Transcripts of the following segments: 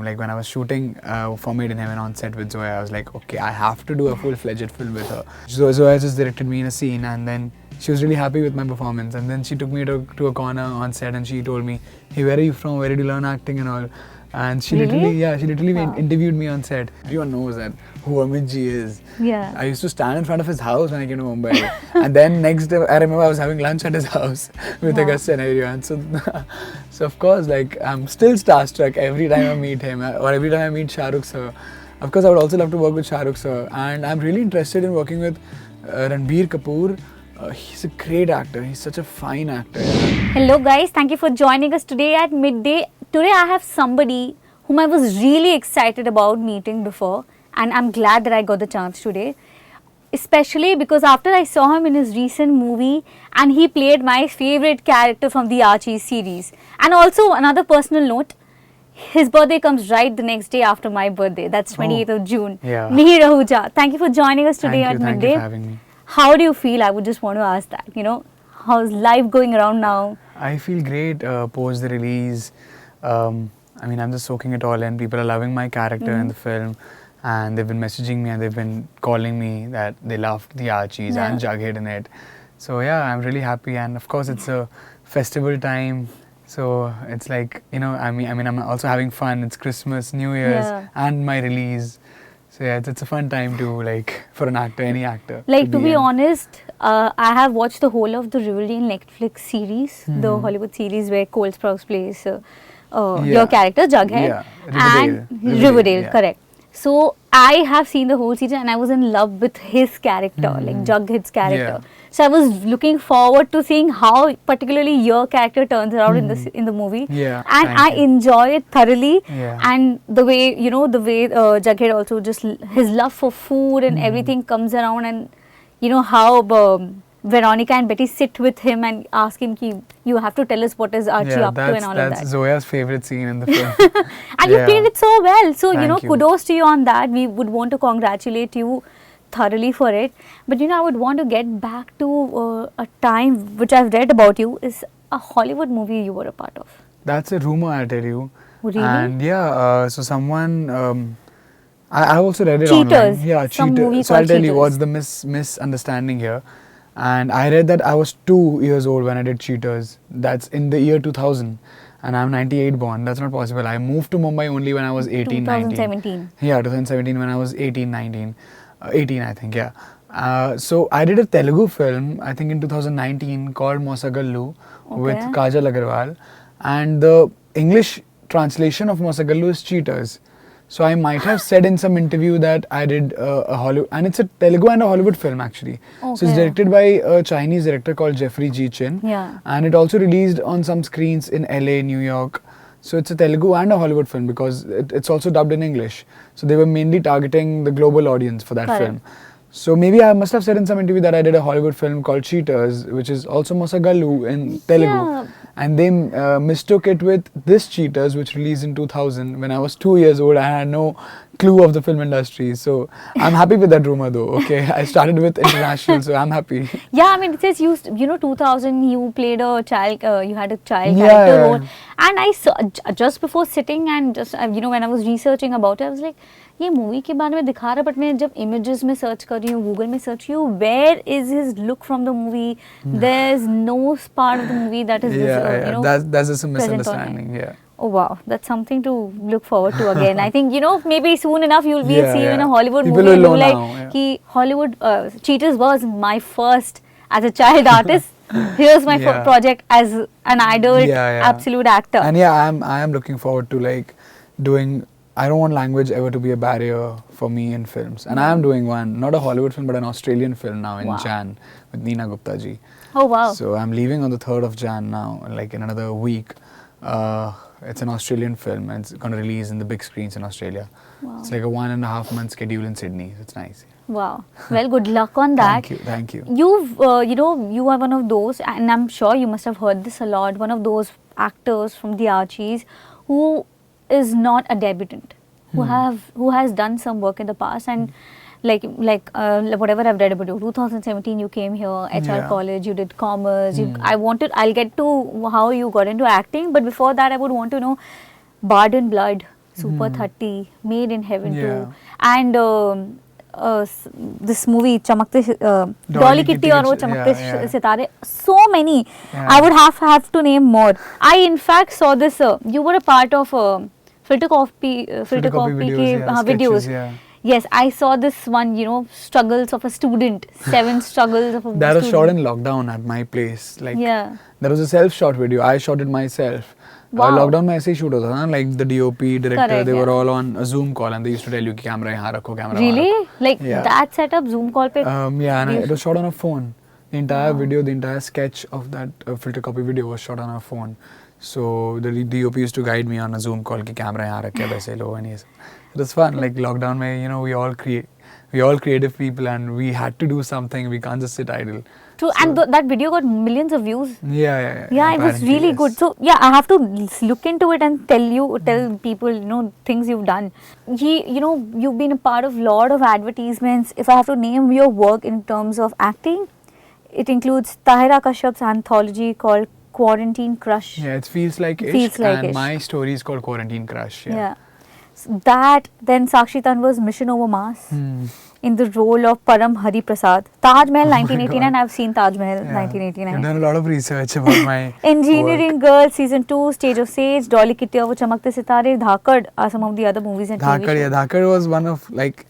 Like when I was shooting for Made in Heaven on set with Zoya, I was like, okay, I have to do a full-fledged film with her. So Zoya just directed me in a scene, and then she was really happy with my performance. And then she took me to a corner on set, and she told me, "Hey, where are you from? Where did you learn acting and all?" And she literally interviewed me on set. Everyone knows that who Amit ji is. Yeah. I used to stand in front of his house when I came to Mumbai. And then next day, I remember I was having lunch at his house with Augustus and everyone. So, so of course, like I'm still starstruck every time I meet him or every time I meet Shah Rukh sir. Of course, I would also love to work with Shah Rukh sir. And I'm really interested in working with Ranbir Kapoor. He's a great actor. He's such a fine actor. Hello guys, thank you for joining us today at midday. Today I have somebody whom I was really excited about meeting before, and I'm glad that I got the chance today. Especially because after I saw him in his recent movie and he played my favorite character from the Archies series. And also another personal note, his birthday comes right the next day after my birthday. That's 28th of June. Yeah. Mihir Ahuja, thank you for joining us today at midday. Thank you for having me. How do you feel? I would just want to ask that. You know, how's life going around now? I feel great post the release. I mean, I'm just soaking it all in. People are loving my character in the film, and they've been messaging me and they've been calling me that they loved the Archies and Jughead in it. So yeah, I'm really happy, and of course it's a festival time. So it's like, you know, I mean, I'm also having fun. It's Christmas, New Year's, and my release. So yeah, it's a fun time to, like, for an actor, any actor. Like, to be honest, I have watched the whole of the Riverdale Netflix series, the Hollywood series where Cole Sprouse plays your character, Jughead. Yeah, Riverdale, correct. So I have seen the whole season and I was in love with his character, like Jughead's character. So I was looking forward to seeing how particularly your character turns around in the movie. Yeah, and I enjoy it thoroughly. Yeah. And the way, you know, Jughead also just his love for food and everything comes around, and you know how Veronica and Betty sit with him and ask him, you have to tell us what is Archie up to and all of that. That's Zoya's favorite scene in the film. And you played it so well. So, Thank you know, you. kudos to you on that. We would want to congratulate you thoroughly for it. But, you know, I would want to get back to a time which I've read about you is a Hollywood movie you were a part of. That's a rumor, I'll tell you. Really? And yeah, so someone... I also read it Cheaters. online. Yeah, Some movie Cheaters. So I'll called tell you Cheaters. what's the misunderstanding here. And I read that I was 2 years old when I did Cheaters. That's in the year 2000. And I'm 98 born. That's not possible. I moved to Mumbai only when I was 18, 2017. 19. Yeah, 2017 when I was 18, 19. 18, I think, yeah. So I did a Telugu film, I think in 2019, called Mosagallu with Kajal Agarwal. And the English translation of Mosagallu is Cheaters. So I might have said in some interview that I did a Hollywood, and it's a Telugu and a Hollywood film actually. So it's directed by a Chinese director called Jeffrey G. Chin. Yeah. And it also released on some screens in LA, New York. So it's a Telugu and a Hollywood film because it's also dubbed in English. So they were mainly targeting the global audience for that film. So maybe I must have said in some interview that I did a Hollywood film called Cheaters, which is also Mosagallu in Telugu. Yeah. And they mistook it with this Cheaters, which released in 2000. When I was 2 years old, I had no clue of the film industry. So I'm happy with that rumor though, okay? I started with international, so I'm happy. Yeah, I mean, it says you know, 2000, you played a child, you had a child character role. And I saw, just before sitting and just, you know, when I was researching about it, I was like, ये movie के बारे में दिखा रहा, but मैं जब images में search कर रही हूँ, गूगल में सर्च की हूँ, where is his look from the movie? There's no part of the movie that is, you know, that's just a misunderstanding. Yeah. Oh wow, that's something to look forward to again. I think, you know, maybe soon enough you'll see you in a Hollywood People movie. will know like now, कि Hollywood Cheaters was my first as a child artist. Here's my project as an adult absolute actor. And yeah, I am looking forward to like doing. I don't want language ever to be a barrier for me in films. And I am doing one, not a Hollywood film, but an Australian film now in Jan with Neena Gupta ji. Oh wow. So I'm leaving on the 3rd of Jan now, like in another week. It's an Australian film and it's going to release in the big screens in Australia. Wow. It's like a 1.5 month schedule in Sydney. So it's nice. Wow. Well, good luck on that. Thank you. You've, you know, you are one of those, and I'm sure you must have heard this a lot, one of those actors from the Archies who is not a debutant, who has done some work in the past, and like whatever I've read about you, 2017 you came here, HR college, you did commerce. I'll get to how you got into acting, but before that I would want to know Bard and Blood, Super 30, Made in Heaven Yeah. too, and this movie Chamakte, Dolly Kitty or Chamakte Sitare. So many. Yeah. I would have to name more. I in fact saw this. You were a part of filter copy videos, yeah, videos. sketches, yeah. Yes, I saw this one. You know, struggles of a student. 7 struggles of a That was student. shot in lockdown at my place. Like, Yeah. that was a self-shot video. I shot it myself. Wow. Lockdown में ऐसे ही shoot होता था ना, like the DOP, director, Correct, they yeah. were all on a Zoom call and they used to tell you कि camera यहाँ रखो, camera वहाँ Really? रखो. Like Yeah. that setup, Zoom call pe? Yeah, and you- it was shot on a phone. The entire Wow. video, the entire sketch of that filter copy video was shot on a phone. So the DOP used to guide me on a Zoom call कि camera यहाँ रखे वैसे लो and ये सब. It was fun. Like lockdown में, you know, we all creative people and we had to do something. We can't just sit idle. True, So- and that video got millions of views. Yeah. Yeah, it was apparently, really yes. good. So yeah, I have to look into it and tell people, you know, things you've done. You know, you've been a part of lot of advertisements. If I have to name your work in terms of acting, it includes Tahira Kashyap's anthology called Quarantine Crush. Yeah, it feels like ish. Feels like and ish. my story is called Quarantine Crush. Yeah. So that, then Sakshi Tanwar's Mission Over Mars in the role of Param Hariprasad. Taj Mahal Oh my 1989, God. I've seen Taj Mahal Yeah. 1989. I've done a lot of research about my Engineering Girl Season 2, Stage of Sage, Dolly Kitty over Chamakte Sitare, Dhakad are some of the other movies and TV Dhakad, shows. yeah, Dhakad was one of like,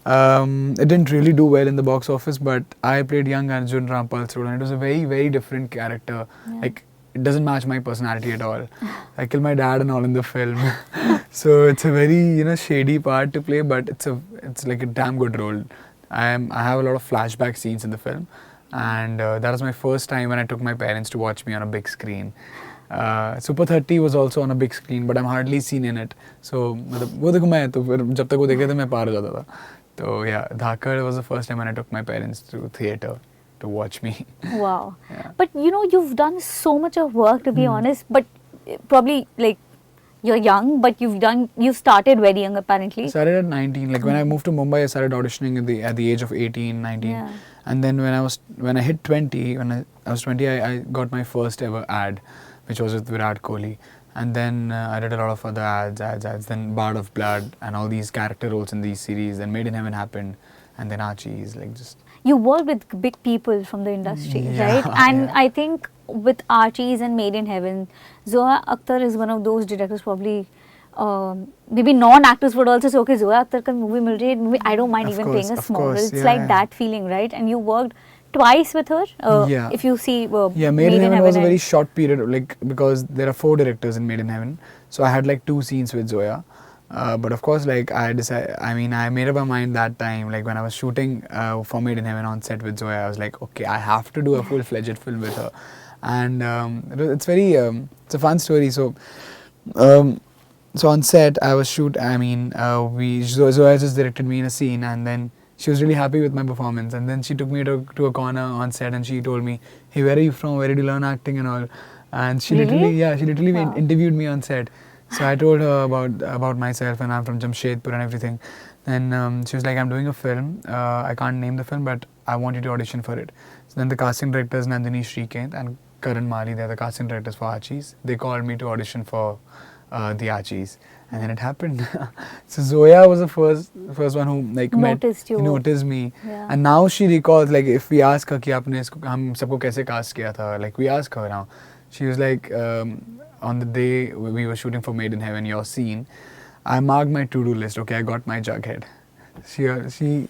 it didn't really do well in the box office, but I played young Arjun Rampal's role, and it was a very, very different character. Yeah. Like, it doesn't match my personality at all. I kill my dad and all in the film, so it's a very shady part to play, but it's like a damn good role. I have a lot of flashback scenes in the film, and that was my first time when I took my parents to watch me on a big screen. Super 30 was also on a big screen, but I'm hardly seen in it. So वो देखो मैं तो फिर जब तक वो देख रहे थे मैं पार हो जाता था. So yeah, Dhakad was the first time when I took my parents to theatre to watch me. Wow. Yeah. But you've done so much of work, to be honest, but probably like you're young, but you've started very young apparently. I started at 19. Like when I moved to Mumbai, I started auditioning at the age of 18, 19. Yeah. And then when I hit 20, when I was 20, I got my first ever ad, which was with Virat Kohli. And then I did a lot of other ads. Then Bard of Blood and all these character roles in these series. Then Made in Heaven happened. And then Archies, like just... You work with big people from the industry, Yeah, right? And yeah. I think with Archies and Made in Heaven, Zoya Akhtar is one of those directors probably, maybe non-actors would also say, okay, Zoya Akhtar ka movie mil rahi hai, I don't mind Of even course, playing a of small role. course, It's yeah, like yeah. that feeling, right? And you worked twice with her. Yeah. If you see Yeah, Made in Heaven was a and- very short period, like because there are 4 directors in Made in Heaven. So I had like 2 scenes with Zoya. But of course, like I made up my mind that time, like when I was shooting for Made in Heaven on set with Zoya, I was like, okay, I have to do a full-fledged film with her. And it's a fun story. So on set, Zoya just directed me in a scene, and then she was really happy with my performance. And then she took me to a corner on set and she told me, hey, where are you from? Where did you learn acting and all? And she Really? literally Wow. interviewed me on set. So I told her about myself, and I'm from Jamshedpur and everything. Then she was like, I'm doing a film. I can't name the film, but I want you to audition for it. So then the casting directors, Nandini Shrikant and Karan Mali, they're the casting directors for Archies. They called me to audition for the Archies. And then it happened. So Zoya was the first one who like noticed me. Yeah. And now she recalls, like if we ask her कि आपने इसको हम सबको कैसे cast किया था, like we ask her now. She was like, on the day we were shooting for Made in Heaven, your scene, I marked my to-do list. Okay, I got my Jughead.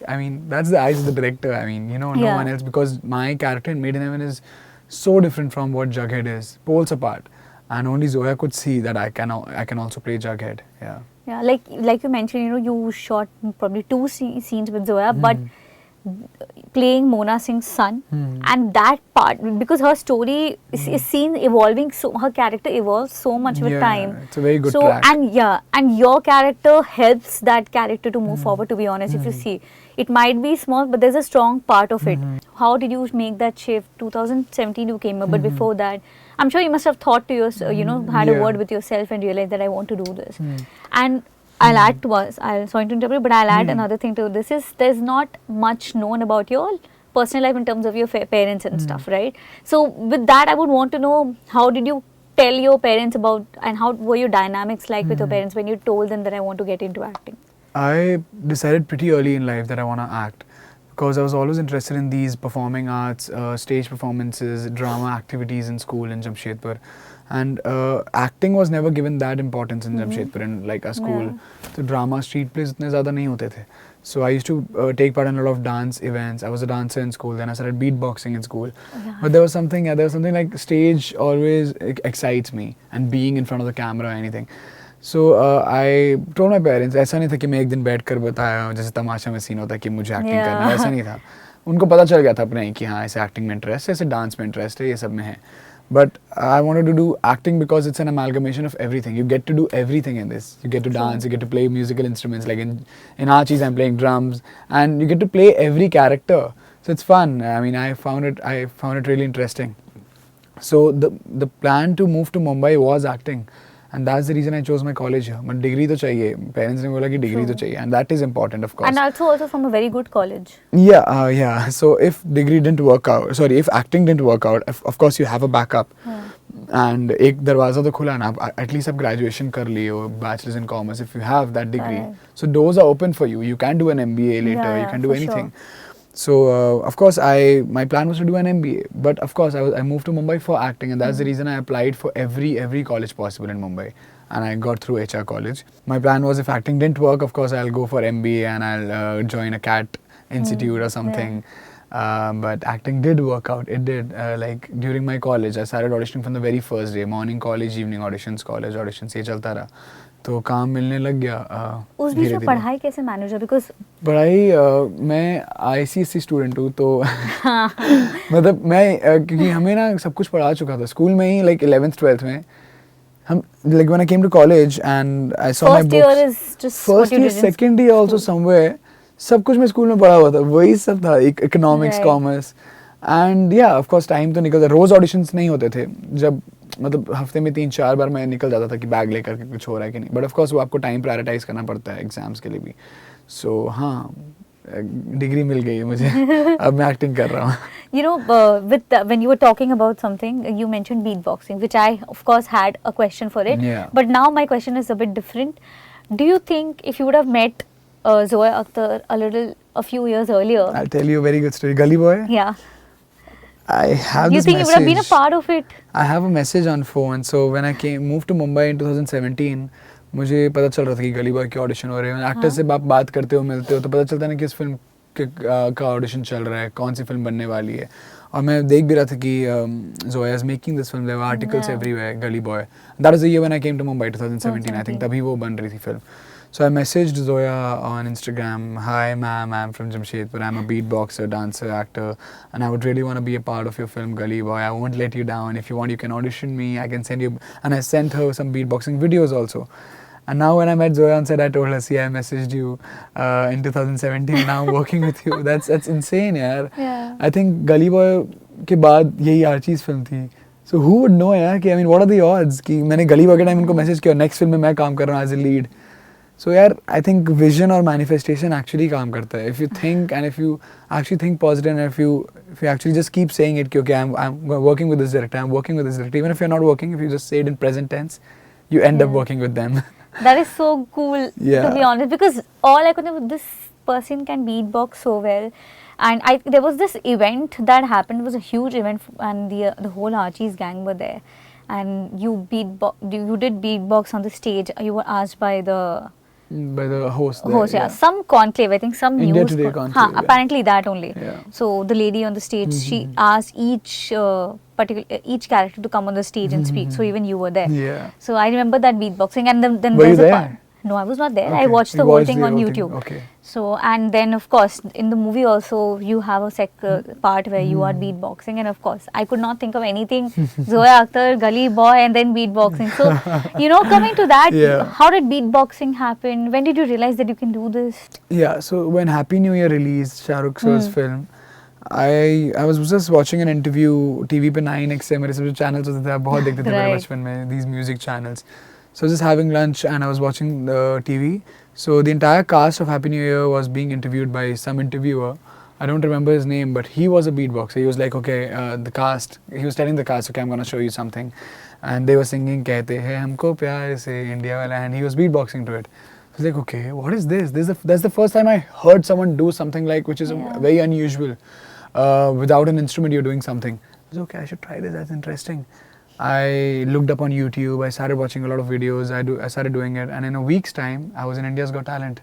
I mean, that's the eyes of the director. I mean, no Yeah. one else, because my character in Made in Heaven is so different from what Jughead is, poles apart. And only Zoya could see that I can also play Jughead. Yeah. Yeah, like you mentioned, you shot probably 2 scenes with Zoya, but playing Mona Singh's son, and that part, because her story is seen evolving, so her character evolves so much with time. It's a very good So track. and your character helps that character to move forward. To be honest, if you see, it might be small, but there's a strong part of it. How did you make that shift? 2017 you came up, but before that, I'm sure you must have thought to yourself, had a Yeah. word with yourself and realized that I want to do this. And I'll add to us, sorry to interrupt, but I'll add another thing to this is there's not much known about your personal life in terms of your parents and stuff, right? So with that, I would want to know, how did you tell your parents about, and how were your dynamics like with your parents when you told them that I want to get into acting? I decided pretty early in life that I want to act because I was always interested in these performing arts, stage performances, drama activities in school in Jamshedpur. And acting was never given that importance in Jamshedpur in like a school. Yeah. So drama, street plays इतने ज़्यादा नहीं होते थे. So I used to take part in a lot of dance events. I was a dancer in school. Then I started beatboxing in school. Yeah. But there was something like stage always excites me, and being in front of the camera or anything. So I told my parents, ऐसा नहीं था कि मैं एक दिन बैठ कर बताया जैसे तमाशा में सीन होता है कि मुझे एक्टिंग करना है, ऐसा नहीं था. उनको पता चल गया था अपने कि हाँ ऐसे एक्टिंग में इंटरेस्ट है, ऐसे डांस में इंटरेस्ट है, ये सब में है. But I wanted to do acting because it's an amalgamation of everything. You get to do everything in this. You get to dance, you get to play musical instruments. Like in Archies, I'm playing drums, and you get to play every character. So it's fun. I mean, I found it really interesting. So the plan to move to Mumbai was acting, and that's the reason I chose my college here. But degree तो चाहिए. Parents ने बोला कि degree तो चाहिए, and that is important, of course. And also from a very good college. Yeah. So if degree didn't work out, if acting didn't work out, of course you have a backup. And एक दरवाजा तो खुला ना. At least आप graduation कर लिए, bachelor's in commerce. If you have that degree, so doors are open for you. You can do an MBA later. You can do anything. Sure. So of course my plan was to do an MBA, but of course I moved to Mumbai for acting, and that's the reason I applied for every college possible in Mumbai, and I got through HR college. My plan was if acting didn't work, of course I'll go for MBA and I'll join a CAT institute or something. But acting did work out. It did. Like during my college, I started auditioning from the very first day. Morning college, evening auditions, college auditions, ये चलता रहा. तो काम मिलने लग गया. उस बीच में पढ़ाई कैसे मैनेज हुआ? बिकॉज पढ़ाई मैं ICSE स्टूडेंट हूँ, तो मतलब मैं क्योंकि हमें ना सब कुछ पढ़ा चुका था स्कूल में ही. लाइक 11th 12th में हम like when I came to college and I saw my books. First year is just first year, second year also somewhere. सब कुछ मैं स्कूल में पढ़ा हुआ था, वही सब था, इकोनॉमिक्स, कॉमर्स. एंड या ऑफ कोर्स टाइम तो निकलता. रोज ऑडिशंस नहीं होते थे, जब मतलब हफ्ते में 3-4 बार मैं निकल जाता था कि बैग लेकर के कुछ हो रहा है कि नहीं. बट ऑफ कोर्स वो आपको टाइम प्रायोरिटाइज करना पड़ता है एग्जाम्स के लिए भी. सो हाँ, डिग्री मिल गई है मुझे. अब मैं एक्टिंग कर रहा हूँ. You know, when you were talking about something, you mentioned beatboxing, which I of course had a question for it. Yeah. But now my question is a bit different. Do you think if you would have met Zoya Akhtar a few years earlier? I'll tell you a very good story. Gully Boy. Yeah. I have you this think message. You would have been a part of it? I have a message on phone. So when I moved to Mumbai in 2017, मुझे पता चल रहा था कि गली boy के audition हो रहे हैं. एक्टर से आप बात करते हो, मिलते हो, तो पता चलता है ना कि इस फिल्म का ऑडिशन चल रहा है, कौन सी फिल्म बनने वाली है. और मैं देख भी रहा था कि Zoya is making this film. There were articles everywhere. Gully Boy. That was the year when I came to Mumbai, 2017. I think तभी वो बन रही थी film. So I messaged Zoya on Instagram. Hi ma'am, I'm from Jamshedpur. I'm a beatboxer, dancer, actor, and I would really want to be a part of your film Gully Boy. I won't let you down. If you want, you can audition me. I can send you. And I sent her some beatboxing videos also. And now when I met Zoya on set, I told her, see, I messaged you in 2017. Now I'm working with you. That's insane, yaar. Yeah. I think Gully Boy के बाद यही Archies film थी. So who would know, यार? कि I mean, what are the odds? कि मैंने Gully Boy के time उनको मैसेज किया, नेक्स्ट फिल्म में मैं काम कर रहा हूँ as a lead. So यार, I think vision or manifestation actually काम करता है. If you think and if you actually think positive and if you actually just keep saying it, कि okay, I'm working with this director, I'm working with this director. Even if you're not working, if you just say it in present tense, you end up working with them. That is so cool, to be honest, because all I could know, this person can beatbox so well. And there was this event that happened. It was a huge event, and the whole Archies gang were there. And you did beatbox on the stage. You were asked by the host. Host, yeah. Some conclave, I think, some India news. Today conclave. Apparently that only. Yeah. So the lady on the stage, she asked each character to come on the stage and speak. So even you were there. Yeah. So I remember that beatboxing, and then were there's you a there? part. No, I was not there. Okay. I watched the whole thing on YouTube. Okay. So, and then of course in the movie also you have a part where you are beatboxing, and of course I could not think of anything. Zoya Akhtar, Gully Boy, and then beatboxing. So, coming to that, how did beatboxing happen? When did you realize that you can do this? Yeah, so when Happy New Year released, Shah Rukh sir's film, I was just watching an interview TV पे 9X से मेरे सब जो channels होते थे, आप बहुत देखते थे मेरे बचपन में, these music channels. So I was just having lunch and I was watching the TV. So the entire cast of Happy New Year was being interviewed by some interviewer, I don't remember his name, but he was a beatboxer. He was like, okay, the cast. He was telling the cast, okay, I'm gonna show you something, and they were singing "Kehte Hai Humko Pyar Se India Wala," and he was beatboxing to it. I was like, okay, what is this? That's the first time I heard someone do something like which is very unusual. Without an instrument, you're doing something. I was okay, I should try this. That's interesting. I looked up on YouTube. I started watching a lot of videos. I started doing it, and in a week's time, I was in India's Got Talent.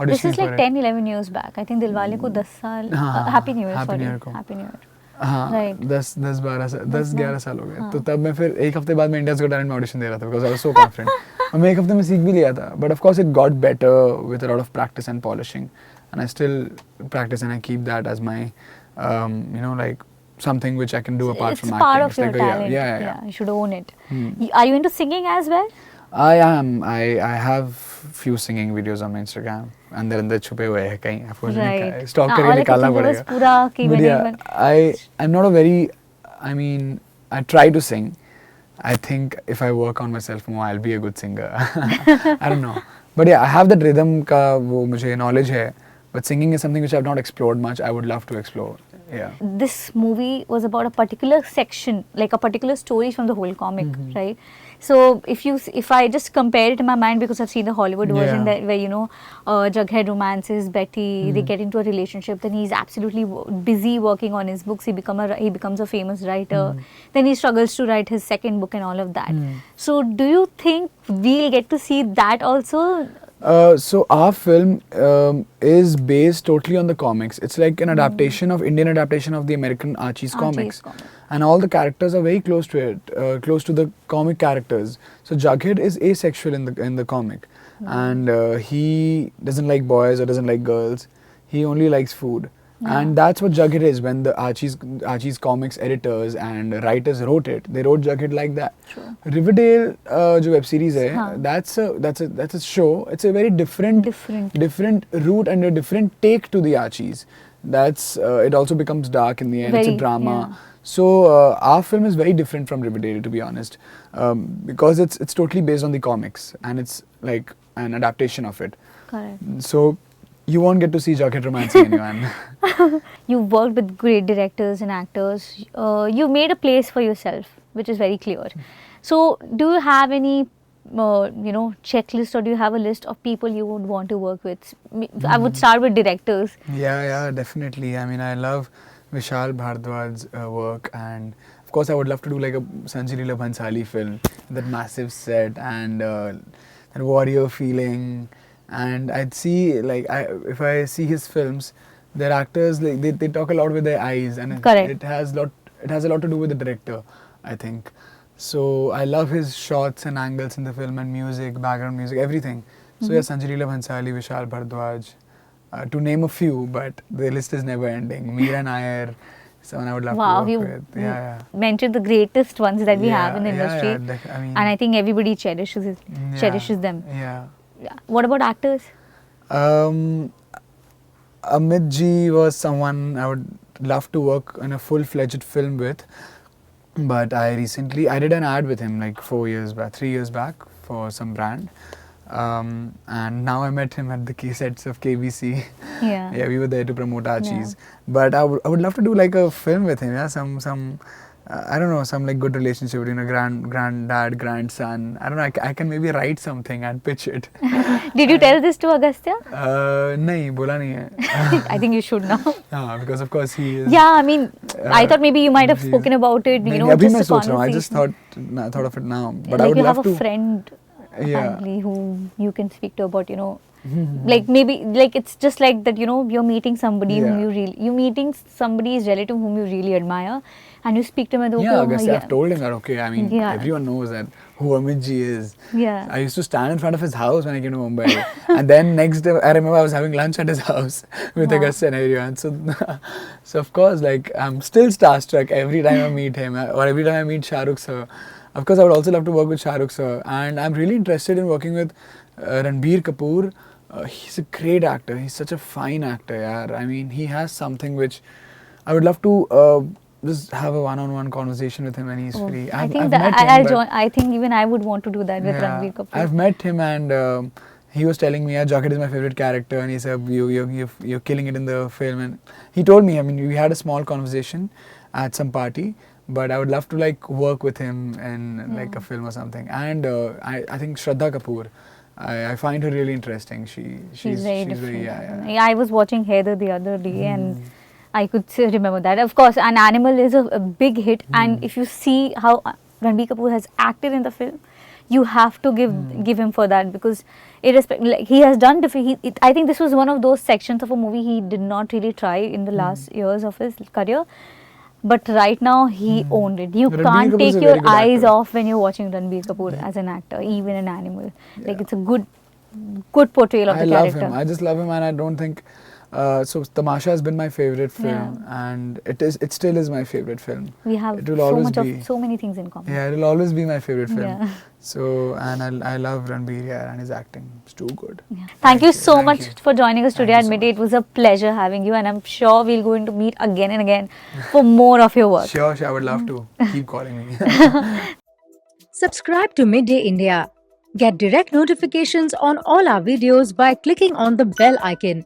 This is for like it. 10, 11 years back. I think Dilwale ko 10 saal. Happy New Year, Happy sorry. New Year को. Happy New Year. हाँ, Right. 10-11 साल हो गए. तो तब मैं फिर एक हफ्ते बाद मैं इंडियाज़ गॉट टैलेंट में ऑडिशन दे रहा था because I was so confident. और मैं एक हफ्ते में सीख भी लिया था. But of course it got better with a lot of practice and polishing. And I still practice and I keep that as my, like something which I can do apart from acting. It's part of your like talent. Yeah. You should own it. Are you into singing as well? I am. I have few singing videos on my Instagram. अंदर अंदर छुपे हुए हैं कहीं. आपको stock करके निकालना पड़ेगा. पूरा कि मैंने I'm not a very. I mean, I try to sing. I think if I work on myself more, I'll be a good singer. I don't know. But yeah, I have that rhythm का वो मुझे knowledge है. But singing is something which I've not explored much. I would love to explore. Yeah. This movie was about a particular section, like a particular story from the whole comic, right? So if I just compare it in my mind, because I've seen the Hollywood version that where Jughead romances Betty, they get into a relationship, then he's absolutely busy working on his books. He becomes a famous writer. Then he struggles to write his second book and all of that. So do you think we'll get to see that also? So our film is based totally on the comics. It's like an adaptation of Indian adaptation of the American Archies comics. And all the characters are very close to it, close to the comic characters. So Jughead is asexual in the comic, and he doesn't like boys or doesn't like girls. He only likes food. And that's what Jughead is. When the Archies comics editors and writers wrote it, they wrote Jughead like that. True. Riverdale, जो web series है, that's a show. It's a very different route and a different take to the Archies. That's it also becomes dark in the end. It's a drama. So our film is very different from Riverdale, to be honest, because it's totally based on the comics and it's like an adaptation of it. Correct. So you won't get to see Jughead romancing anyone. You've worked with great directors and actors. You made a place for yourself, which is very clear. So, do you have any, checklist, or do you have a list of people you would want to work with? I would start with directors. Yeah, definitely. I mean, I love Vishal Bhardwaj's work, and of course, I would love to do like a Sanjay Leela Bhansali film, that massive set and that warrior feeling. And I'd see, like, if I see his films, their actors, like, they talk a lot with their eyes, and it has a lot to do with the director, I think. So I love his shots and angles in the film, and music, background music, everything. So yeah, Sanjay Leela Bhansali, Vishal Bhardwaj, to name a few, but the list is never ending. Meera Nair, someone I would love to work with. Yeah. Mentioned the greatest ones that we have in the industry, and I think everybody cherishes them. Yeah. What about actors? Amit ji was someone I would love to work in a full-fledged film with, but I did an ad with him like 3 years back for some brand, and now I met him at the key sets of KBC. Yeah, we were there to promote Archies, but I would love to do like a film with him. Yeah, some I don't know, some like good relationship between a granddad, grandson. I don't know, I can maybe write something and pitch it. Did you tell this to Agastya? Nahi, bola nahi hai. I think you should now. Because of course he is. Yeah, I mean, I thought maybe you might have spoken about it, just a conversation. I just thought of it now. But I would love to. You have a friend, family who you can speak to about, like maybe, like it's just like that, you're meeting somebody whom you're meeting somebody's relative whom you really admire, and you speak to him and I've told him that, okay, I mean, everyone knows that who Amit ji is. Yeah. I used to stand in front of his house when I came to Mumbai. And then next day, I remember I was having lunch at his house with Agastya and everyone. So of course, like, I'm still starstruck every time I meet him, or every time I meet Shah Rukh sir. Of course, I would also love to work with Shah Rukh sir. And I'm really interested in working with Ranbir Kapoor. He's a great actor. He's such a fine actor, yaar. I mean, he has something which I would love to just have a one-on-one conversation with him when he's free. I think even I would want to do that with Ranbir Kapoor. I've met him, and he was telling me, yeah, Jughead is my favorite character, and he said, you're killing it in the film. And he told me, I mean, we had a small conversation at some party, but I would love to like work with him in like a film or something. And I think Shraddha Kapoor, I find her really interesting. She's very different. yeah. I was watching Heather the other day and I could still remember that. Of course, An Animal is a big hit, and if you see how Ranbir Kapoor has acted in the film, you have to give him for that, because like, he has done different. I think this was one of those sections of a movie he did not really try in the last years of his career. But right now he owned it. You Ranbir can't Kapoor is take a very your good eyes actor. off when you're watching Ranbir Kapoor as an actor, even an Animal. Like, it's a good portrayal of I the love character. him. I just love him, and I don't think. So Tamasha has been my favorite film, and it still is my favorite film. We have It will always so many things in common. Yeah, it'll always be my favorite film. Yeah. So, and I love Ranbir, yeah, and his acting. It's too good. Yeah. Thank you so Thank much you. for joining us today Thank at you so Midday. much. It was a pleasure having you, and I'm sure we're going to meet again and again for more of your work. Sure, I would love to. Keep calling me. Subscribe to Midday India. Get direct notifications on all our videos by clicking on the bell icon.